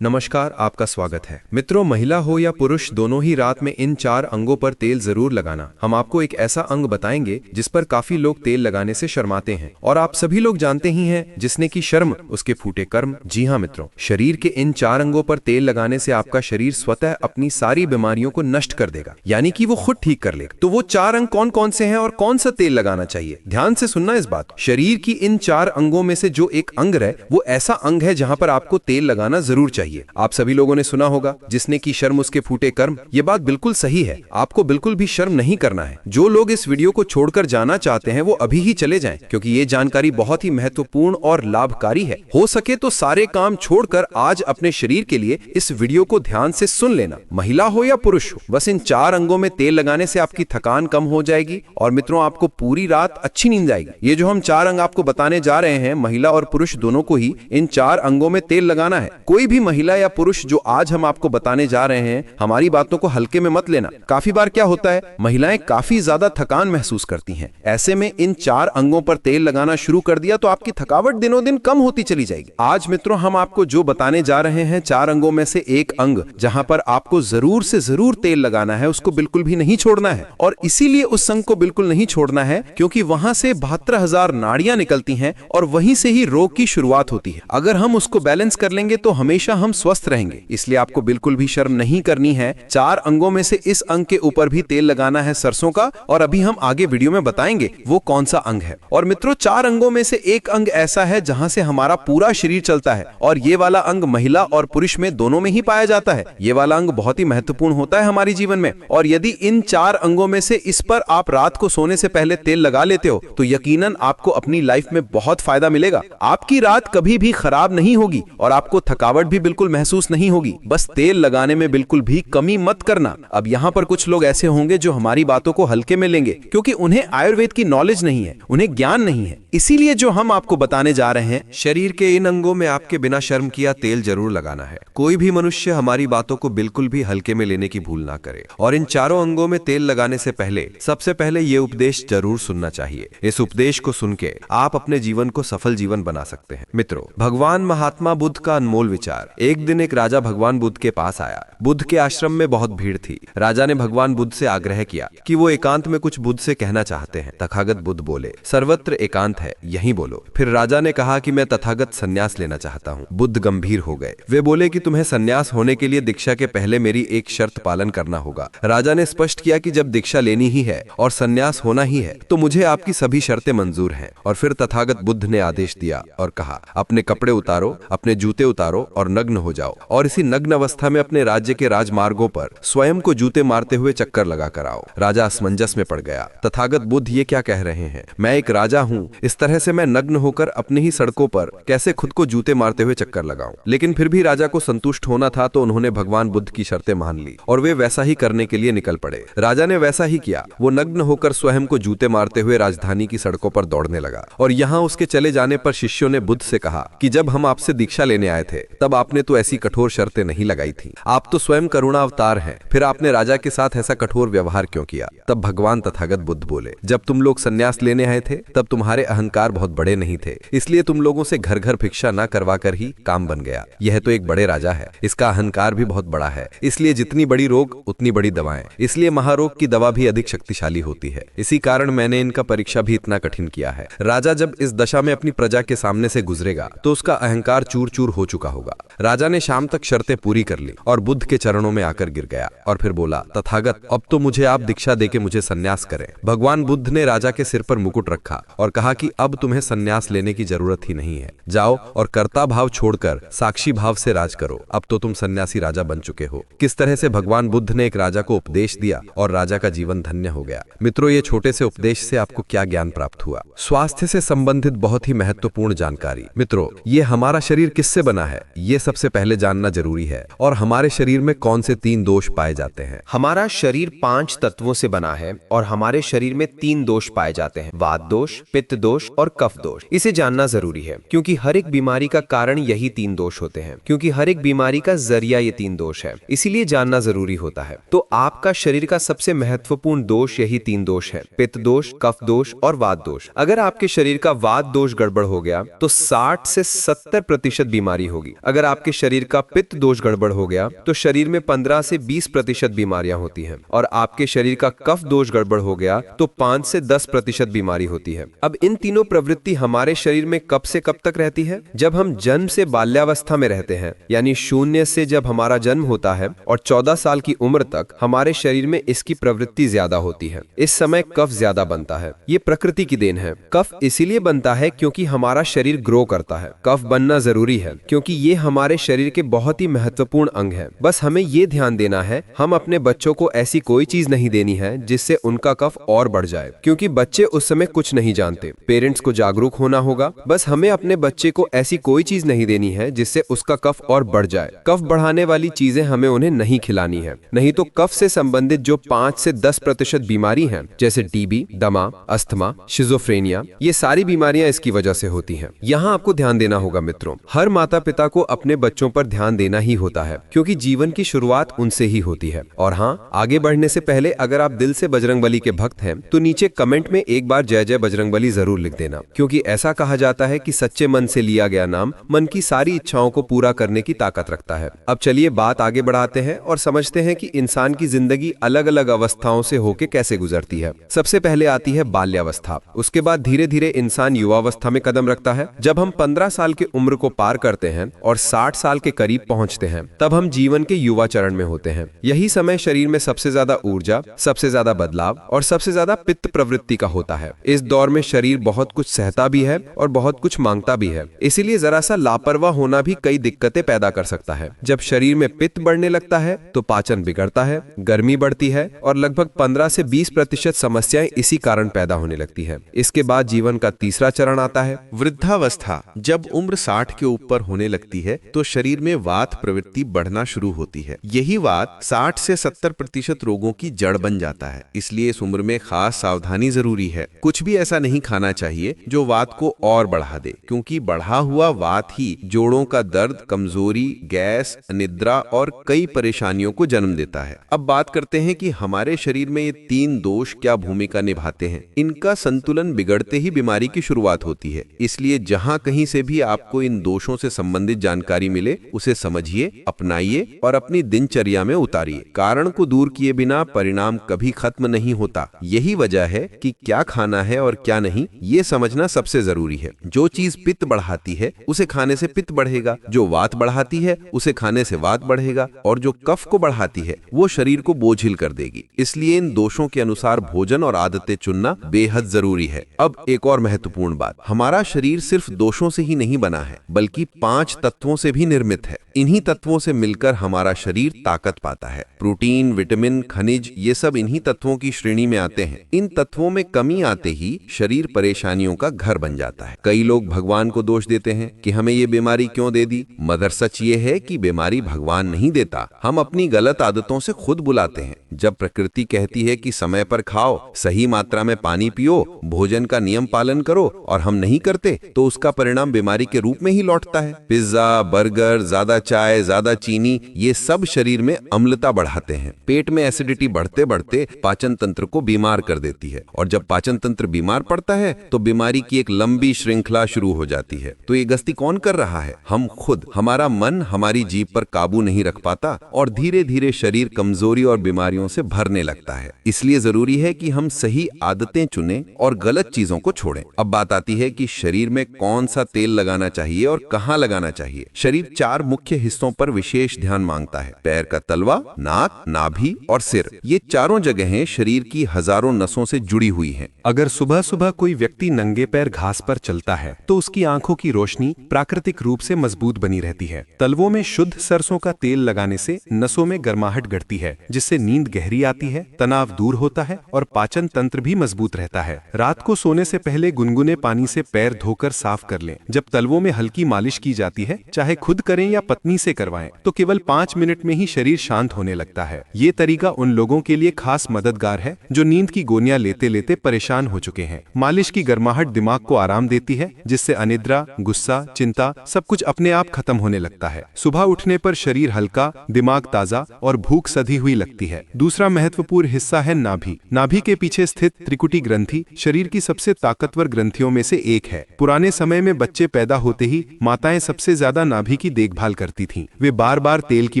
नमस्कार, आपका स्वागत है। मित्रों, महिला हो या पुरुष, दोनों ही रात में इन 4 अंगों पर तेल जरूर लगाना। हम आपको एक ऐसा अंग बताएंगे जिस पर काफी लोग तेल लगाने से शर्माते हैं, और आप सभी लोग जानते ही हैं, जिसने की शर्म उसके फूटे कर्म। जी हाँ मित्रों, शरीर के इन 4 अंगों पर तेल लगाने से आपका शरीर स्वतः अपनी सारी बीमारियों को नष्ट कर देगा, यानी कि वो खुद ठीक कर लेगा। तो वो 4 अंग कौन कौन से हैं और कौन सा तेल लगाना चाहिए, ध्यान से सुनना इस बात। शरीर की इन 4 अंगों में से जो एक अंग है, वो ऐसा अंग है जहां पर आपको तेल लगाना जरूर चाहिए। आप सभी लोगों ने सुना होगा, जिसने की शर्म उसके फूटे कर्म। ये बात बिल्कुल सही है, आपको बिल्कुल भी शर्म नहीं करना है। जो लोग इस वीडियो को छोड़कर जाना चाहते हैं, वो अभी ही चले जाएं, क्योंकि ये जानकारी बहुत ही महत्वपूर्ण और लाभकारी है। हो सके तो सारे काम छोड़कर आज अपने शरीर के लिए इस वीडियो को ध्यान से सुन लेना। महिला हो या पुरुष हो, बस इन 4 अंगों में तेल लगाने से आपकी थकान कम हो जाएगी, और मित्रों, आपको पूरी रात अच्छी नींद आएगी। ये जो हम 4 अंग आपको बताने जा रहे हैं, महिला और पुरुष दोनों को ही इन 4 अंगों में तेल लगाना है। कोई भी महिला या पुरुष जो आज हम आपको बताने जा रहे हैं, हमारी बातों को हल्के में मत लेना। काफी बार क्या होता है, महिलाएं काफी ज्यादा थकान महसूस करती हैं। ऐसे में इन 4 अंगों पर तेल लगाना शुरू कर दिया तो आपकी थकावट दिनों दिन कम होती चली जाएगी। आज मित्रों, हम आपको जो बताने जा रहे हैं, 4 अंगों में से एक अंग जहां पर आपको जरूर से जरूर तेल लगाना है, उसको बिल्कुल भी नहीं छोड़ना है। और इसीलिए उस अंग को बिल्कुल नहीं छोड़ना है क्योंकि वहां से 72,000 नाड़ियां निकलती हैं और वहीं से ही रोग की शुरुआत होती है। अगर हम उसको बैलेंस कर लेंगे तो हमेशा हम स्वस्थ रहेंगे। इसलिए आपको बिल्कुल भी शर्म नहीं करनी है। 4 अंगों में से इस अंग के ऊपर भी तेल लगाना है, सरसों का, और अभी हम आगे वीडियो में बताएंगे वो कौन सा अंग है। और मित्रों, 4 अंगों में से एक अंग ऐसा है जहां से हमारा पूरा शरीर चलता है, और ये वाला अंग महिला और पुरुष में दोनों में ही पाया जाता है। ये वाला अंग बहुत ही महत्वपूर्ण होता है हमारे जीवन में, और यदि इन 4 अंगों में से इस पर आप रात को सोने से पहले तेल लगा लेते हो तो यकीनन आपको अपनी लाइफ में बहुत फायदा मिलेगा। आपकी रात कभी भी खराब नहीं होगी और आपको थकावट भी बिल्कुल महसूस नहीं होगी। बस तेल लगाने में बिल्कुल भी कमी मत करना। अब यहाँ पर कुछ लोग ऐसे होंगे जो हमारी बातों को हल्के में लेंगे, क्योंकि उन्हें आयुर्वेद की नॉलेज नहीं है, उन्हें ज्ञान नहीं है। इसीलिए जो हम आपको बताने जा रहे हैं, शरीर के इन अंगों में आपके बिना शर्म किया तेल जरूर लगाना है। कोई भी मनुष्य हमारी बातों को बिल्कुल भी हल्के में लेने की भूल ना करे। और इन 4 अंगों में तेल लगाने से पहले सबसे पहले ये उपदेश जरूर सुनना चाहिए। इस उपदेश को सुन के आप अपने जीवन को सफल जीवन बना सकते हैं। मित्रों, भगवान महात्मा बुद्ध का अनमोल विचार। एक दिन एक राजा भगवान बुद्ध के पास आया। बुद्ध के आश्रम में बहुत भीड़ थी। राजा ने भगवान बुद्ध से आग्रह किया कि वो एकांत में कुछ बुद्ध से कहना चाहते हैं। तथागत बुद्ध बोले, सर्वत्र एकांत है, यहीं बोलो। फिर राजा ने कहा कि मैं तथागत संन्यास लेना चाहता हूँ। बुद्ध गंभीर हो गए। वे बोले कि तुम्हें संन्यास होने के लिए दीक्षा के पहले मेरी एक शर्त पालन करना होगा। राजा ने स्पष्ट किया कि जब दीक्षा लेनी ही है और संन्यास होना ही है तो मुझे आपकी सभी शर्तें मंजूर हैं। और फिर तथागत बुद्ध ने आदेश दिया और कहा, अपने कपड़े उतारो, अपने जूते उतारो और नग्न हो जाओ, और इसी नग्न अवस्था में अपने राज्य के राजमार्गों पर स्वयं को जूते मारते हुए चक्कर लगा कर आओ। राजा असमंजस में पड़ गया। तथागत बुद्ध ये क्या कह रहे हैं? मैं एक राजा हूँ, इस तरह से मैं नग्न होकर अपनी ही सड़कों पर कैसे खुद को जूते मारते हुए चक्कर लगाऊं? लेकिन फिर भी राजा को संतुष्ट होना था, तो उन्होंने भगवान बुद्ध की शर्तें मान ली और वे वैसा ही करने के लिए निकल पड़े। राजा ने वैसा ही किया। वो नग्न होकर स्वयं को जूते मारते हुए राजधानी की सड़कों पर दौड़ने लगा। और यहाँ उसके चले जाने पर शिष्यों ने बुद्ध से कहा कि जब हम आपसे दीक्षा लेने आए थे तब आपने तो ऐसी कठोर शर्तें नहीं लगाई थी। आप तो स्वयं करुणा अवतार हैं, फिर आपने राजा के साथ ऐसा कठोर व्यवहार क्यों किया? तब भगवान तथागत बुद्ध बोले, जब तुम लोग संन्यास लेने आए थे तब तुम्हारे अहंकार बहुत बड़े नहीं थे, इसलिए तुम लोगों से घर घर भिक्षा न करवा कर ही काम बन गया। यह तो एक बड़े राजा है, इसका अहंकार भी बहुत बड़ा है, इसलिए जितनी बड़ी रोग उतनी बड़ी दवाएं, इसलिए महारोग की दवा भी अधिक शक्तिशाली होती है। इसी कारण मैंने इनका परीक्षा भी इतना कठिन किया है। राजा जब इस दशा में अपनी प्रजा के सामने से गुजरेगा तो उसका अहंकार चूर चूर हो चुका होगा। राजा ने शाम तक शर्तें पूरी कर ली और बुद्ध के चरणों में आकर गिर गया और फिर बोला, तथागत, अब तो मुझे आप दीक्षा देके मुझे संन्यास करें। भगवान बुद्ध ने राजा के सिर पर मुकुट रखा और कहा कि अब तुम्हें संन्यास लेने की जरूरत ही नहीं है। जाओ और कर्ता भाव छोड़कर साक्षी भाव से राज करो। अब तो तुम सन्यासी राजा बन चुके हो। किस तरह से भगवान बुद्ध ने एक राजा को उपदेश दिया और राजा का जीवन धन्य हो गया। मित्रों, ये छोटे से उपदेश से आपको क्या ज्ञान प्राप्त हुआ? स्वास्थ्य से संबंधित बहुत ही महत्वपूर्ण जानकारी। मित्रों, ये हमारा शरीर किससे बना है, ये सबसे पहले जानना जरूरी है। और हमारे शरीर में कौन से 3 दोष पाए जाते हैं? हमारा शरीर 5 तत्वों से बना है और हमारे शरीर में 3 दोष पाए जाते हैं, वात दोष, पित्त दोष और कफ दोष। इसे जानना जरूरी है क्योंकि हर एक बीमारी का कारण यही 3 दोष होते हैं, क्योंकि हर एक बीमारी का जरिया ये 3 दोष है, इसीलिए जानना जरूरी होता है। तो आपका शरीर का सबसे महत्वपूर्ण दोष यही 3 दोष है, पित्त दोष, कफ दोष और वात दोष। अगर आपके शरीर का वात दोष गड़बड़ हो गया तो 60 से 70% बीमारी होगी। अगर आपके आपके शरीर का पित्त दोष गड़बड़ हो गया तो शरीर में 15 से 20% बीमारियां होती हैं, और आपके शरीर का कफ दोष गड़बड़ हो गया तो 5 से 10% बीमारी होती है। अब इन तीनों प्रवृत्ति हमारे शरीर में कब से कब तक रहती है? जब हम जन्म से बाल्यावस्था में रहते हैं, यानी 0 से जब हमारा जन्म होता है और 14 साल की उम्र तक हमारे शरीर में इसकी प्रवृत्ति ज्यादा होती है। इस समय कफ ज्यादा बनता है। ये प्रकृति की देन है। कफ इसीलिए बनता है क्योंकि हमारा शरीर ग्रो करता है। कफ बनना जरूरी है क्योंकि ये हमारे शरीर के बहुत ही महत्वपूर्ण अंग है। बस हमें ये ध्यान देना है, हम अपने बच्चों को ऐसी कोई चीज नहीं देनी है जिससे उनका कफ और बढ़ जाए, क्योंकि बच्चे उस समय कुछ नहीं जानते। पेरेंट्स को जागरूक होना होगा। बस हमें अपने बच्चे को ऐसी कोई चीज नहीं देनी है जिससे उसका कफ और बढ़ जाए। कफ बढ़ाने वाली चीजें हमें उन्हें नहीं खिलानी है, नहीं तो कफ से संबंधित जो 5 से 10% बीमारी है, जैसे टीबी, दमा, अस्थमा, शिजोफ्रेनिया, ये सारी बीमारियां इसकी वजह से होती हैं। यहाँ आपको ध्यान देना होगा मित्रों, हर माता पिता को अपने बच्चों पर ध्यान देना ही होता है, क्योंकि जीवन की शुरुआत उनसे ही होती है। और हाँ, आगे बढ़ने से पहले अगर आप दिल से बजरंगबली के भक्त हैं तो नीचे कमेंट में एक बार जय जय बजरंगबली जरूर लिख देना, क्योंकि ऐसा कहा जाता है कि सच्चे मन से लिया गया नाम मन की सारी इच्छाओं को पूरा करने की ताकत रखता है। अब चलिए बात आगे बढ़ाते हैं और समझते हैं कि इंसान की जिंदगी अलग अलग अवस्थाओं से होके कैसे गुजरती है। सबसे पहले आती है बाल्यावस्था, उसके बाद धीरे धीरे इंसान युवावस्था में कदम रखता है। जब हम 15 साल की उम्र को पार करते हैं और 60 साल के करीब पहुंचते हैं, तब हम जीवन के युवा चरण में होते हैं। यही समय शरीर में सबसे ज्यादा ऊर्जा, सबसे ज्यादा बदलाव और सबसे ज्यादा पित्त प्रवृत्ति का होता है। इस दौर में शरीर बहुत कुछ सहता भी है और बहुत कुछ मांगता भी है, इसीलिए जरा सा लापरवाह होना भी कई दिक्कतें पैदा कर सकता है। जब शरीर में पित्त बढ़ने लगता है तो पाचन बिगड़ता है, गर्मी बढ़ती है और लगभग 15 से 20% समस्याएं इसी कारण पैदा होने लगती है। इसके बाद जीवन का तीसरा चरण आता है वृद्धावस्था। जब उम्र 60 के ऊपर होने लगती है तो शरीर में वात प्रवृत्ति बढ़ना शुरू होती है। यही वात 60 से 70% रोगों की जड़ बन जाता है। इसलिए इस उम्र में खास सावधानी जरूरी है। कुछ भी ऐसा नहीं खाना चाहिए जो वात को और बढ़ा दे, क्योंकि बढ़ा हुआ वात ही जोड़ों का दर्द, कमजोरी, गैस, निद्रा और कई परेशानियों को जन्म देता है। अब बात करते हैं कि हमारे शरीर में ये 3 दोष क्या भूमिका निभाते हैं। इनका संतुलन बिगड़ते ही बीमारी की शुरुआत होती है। इसलिए जहां कहीं से भी आपको इन दोषों से संबंधित जानकारी मिले, उसे समझिए, अपनाइए और अपनी दिनचर्या में उतारिए। कारण को दूर किए बिना परिणाम कभी खत्म नहीं होता। यही वजह है कि क्या खाना है और क्या नहीं, ये समझना सबसे जरूरी है। जो चीज पित्त बढ़ाती है उसे खाने से पित्त बढ़ेगा, जो वात बढ़ाती है उसे खाने से वात बढ़ेगा, और जो कफ को बढ़ाती है वो शरीर को बोझिल कर देगी। इसलिए इन दोषों के अनुसार भोजन और आदतें चुनना बेहद जरूरी है। अब एक और महत्वपूर्ण बात, हमारा शरीर सिर्फ दोषों से ही नहीं बना है, बल्कि 5 तत्वों से भी निर्मित है। इन्हीं तत्वों से मिलकर हमारा शरीर ताकत पाता है। प्रोटीन, विटामिन, खनिज, ये सब इन्हीं तत्वों की श्रेणी में आते हैं। इन तत्वों में कमी आते ही शरीर परेशानियों का घर बन जाता है। कई लोग भगवान को दोष देते हैं कि हमें ये बीमारी क्यों दे दी। मगर सच ये है कि बीमारी भगवान नहीं देता, हम अपनी गलत आदतों से खुद बुलाते हैं। जब प्रकृति कहती है कि समय पर खाओ, सही मात्रा में पानी पियो, भोजन का नियम पालन करो, और हम नहीं करते, तो उसका परिणाम बीमारी के रूप में ही लौटता है। पिज्जा, बर्गर, ज्यादा चाय, ज्यादा चीनी, ये सब शरीर में अम्लता बढ़ाते हैं। पेट में एसिडिटी बढ़ते बढ़ते पाचन तंत्र को बीमार कर देती है, और जब पाचन तंत्र बीमार पड़ता है तो बीमारी की एक लंबी श्रृंखला शुरू हो जाती है। तो ये गश्ती कौन कर रहा है? हम खुद। हमारा मन हमारी जीभ पर काबू नहीं रख पाता और धीरे धीरे शरीर कमजोरी और बीमारियों से भरने लगता है। इसलिए जरूरी है कि हम सही आदतें चुनें और गलत चीजों को छोड़ें। अब बात आती है कि शरीर में कौन सा तेल लगाना चाहिए और कहां लगाना चाहिए। शरीर 4 मुख्य हिस्सों पर विशेष ध्यान मांगता है। पैर का तलवा, नाक, नाभि और सिर, ये चारों जगहें शरीर की हजारों नसों से जुड़ी हुई हैं। अगर सुबह सुबह कोई व्यक्ति नंगे पैर घास पर चलता है तो उसकी आंखों की रोशनी प्राकृतिक रूप से मजबूत बनी रहती है। तलवों में शुद्ध सरसों का तेल लगाने से नसों में गर्माहट घटती है, जिससे नींद गहरी आती है, तनाव दूर होता है और पाचन तंत्र भी मजबूत रहता है। रात को सोने से पहले गुनगुने पानी से पैर धोकर साफ कर लें। जब तलवों में हल्की मालिश की जाती है, चाहे खुद करें या पत्नी से करवाएं, तो केवल 5 मिनट में ही शरीर शांत होने लगता है। ये तरीका उन लोगों के लिए खास मददगार है जो नींद की गोलियां लेते लेते परेशान हो चुके हैं। मालिश की गर्माहट दिमाग को आराम देती है, जिससे अनिद्रा, गुस्सा, चिंता सब कुछ अपने आप खत्म होने लगता है। सुबह उठने पर शरीर हल्का, दिमाग ताजा और भूख सधी हुई लगती है। दूसरा महत्वपूर्ण हिस्सा है नाभि। नाभि के पीछे स्थित त्रिकुटी ग्रंथि शरीर की सबसे ताकतवर ग्रंथियों में से एक है। पुराने समय में बच्चे पैदा होते ही माताएं सबसे ज्यादा नाभि की देखभाल करती थीं। वे बार बार तेल की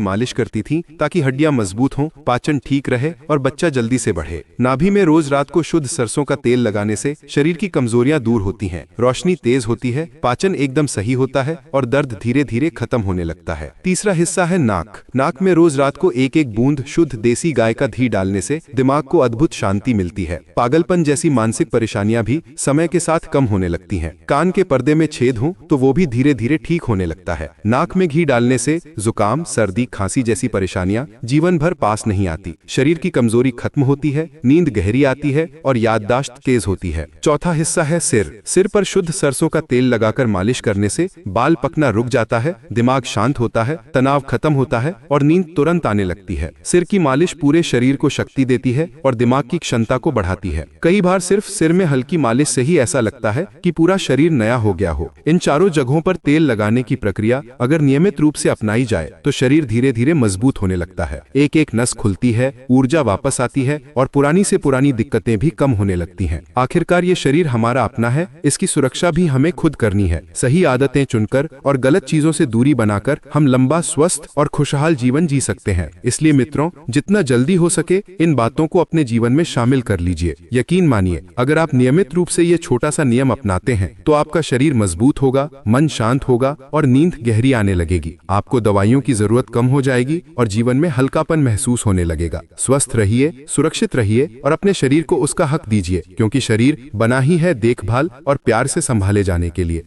मालिश करती थीं ताकि हड्डियां मजबूत हों, पाचन ठीक रहे और बच्चा जल्दी से बढ़े। नाभि में रोज रात को शुद्ध सरसों का तेल लगाने से शरीर की कमजोरियां दूर होती हैं, रोशनी तेज होती है, पाचन एकदम सही होता है और दर्द धीरे धीरे खत्म होने लगता है। तीसरा हिस्सा है नाक। नाक में रोज रात को एक एक बूंद शुद्ध देसी गाय का घी डालने से दिमाग को अद्भुत शांति मिलती है। पागलपन जैसी मानसिक परेशानियां भी समय के साथ कम होने लगती हैं। कान के पर्दे में छेद हो तो वो भी धीरे धीरे ठीक होने लगता है। नाक में घी डालने से जुकाम, सर्दी, खांसी जैसी परेशानियां जीवन भर पास नहीं आती। शरीर की कमजोरी खत्म होती है, नींद गहरी आती है और याददाश्त तेज होती है। चौथा हिस्सा है सिर। सिर पर शुद्ध सरसों का तेल लगाकर मालिश करने से बाल पकना रुक जाता है, दिमाग शांत होता है, तनाव खत्म होता है और नींद तुरंत आने लगती है। सिर की मालिश पूरे शरीर को शक्ति देती है और दिमाग की क्षमता को बढ़ाती है। कई बार सिर्फ सिर में हल्की मालिश से ही ऐसा लगता है कि पूरा शरीर नया हो गया हो। इन चारों जगहों पर तेल लगाने की प्रक्रिया अगर नियमित रूप से अपनाई जाए तो शरीर धीरे धीरे मजबूत होने लगता है। एक एक नस खुलती है, ऊर्जा वापस आती है और पुरानी से पुरानी दिक्कतें भी कम होने लगती हैं। आखिरकार ये शरीर हमारा अपना है, इसकी सुरक्षा भी हमें खुद करनी है। सही आदतें चुनकर और गलत चीजों से दूरी बनाकर हम लंबा, स्वस्थ और खुशहाल जीवन जी सकते हैं। इसलिए मित्रों, जितना जल्दी हो सके इन बातों को अपने जीवन में शामिल कर लीजिए। यकीन मानिए, अगर आप नियमित रूप से ये छोटा सा नियम अपनाते हैं तो आपका शरीर मजबूत होगा, मन शांत होगा और नींद गहरी आने लगेगी। आपको दवाइयों की जरूरत कम हो जाएगी और जीवन में हल्कापन महसूस होने लगेगा। स्वस्थ रहिए, सुरक्षित रहिए और अपने शरीर को उसका हक दीजिए, क्योंकि शरीर बना ही है देखभाल और प्यार से संभाले जाने के लिए।